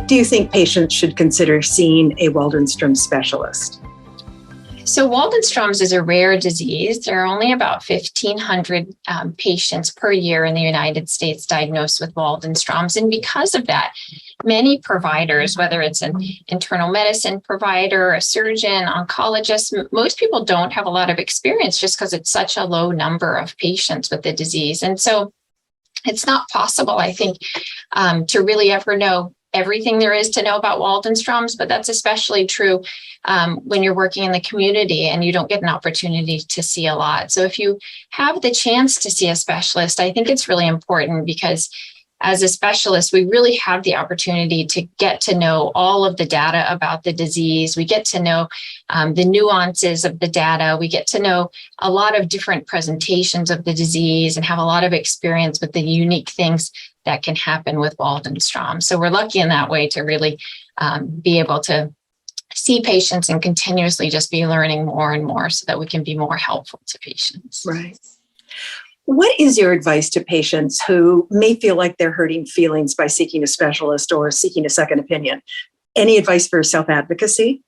what do you think patients should consider seeing a Waldenström specialist? So Waldenstrom's is a rare disease. There are only about 1,500 patients per year in the United States diagnosed with Waldenstrom's. And because of that, many providers, whether it's an internal medicine provider, a surgeon, oncologist, most people don't have a lot of experience just because it's such a low number of patients with the disease. And so it's not possible, I think, to really ever know everything there is to know about Waldenstrom's, but that's especially true when you're working in the community and you don't get an opportunity to see a lot. So if you have the chance to see a specialist, I think it's really important because as a specialist, we really have the opportunity to get to know all of the data about the disease. We get to know the nuances of the data. We get to know a lot of different presentations of the disease and have a lot of experience with the unique things that can happen with Waldenstrom. So we're lucky in that way to really be able to see patients and continuously just be learning more and more so that we can be more helpful to patients. Right. What is your advice to patients who may feel like they're hurting feelings by seeking a specialist or seeking a second opinion? Any advice for self-advocacy?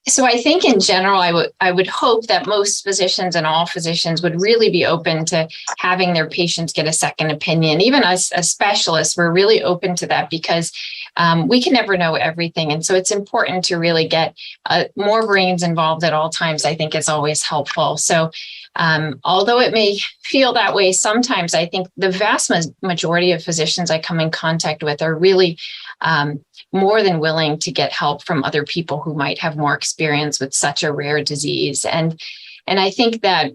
So I think in general, I would hope that most physicians and all physicians would really be open to having their patients get a second opinion. Even us as specialists, we're really open to that because we can never know everything. And so it's important to really get more brains involved at all times. I think is always helpful. So although it may feel that way sometimes, I think the vast majority of physicians I come in contact with are really more than willing to get help from other people who might have more experience with such a rare disease. And I think that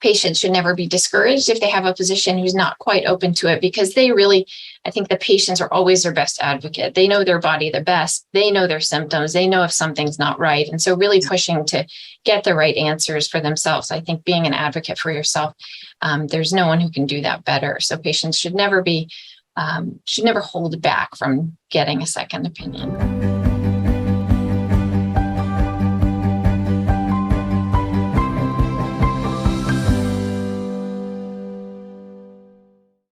patients should never be discouraged if they have a physician who's not quite open to it, because I think the patients are always their best advocate. They know their body the best. They know their symptoms. They know if something's not right. And so really pushing to get the right answers for themselves. I think being an advocate for yourself, there's no one who can do that better. So patients should never hold back from getting a second opinion.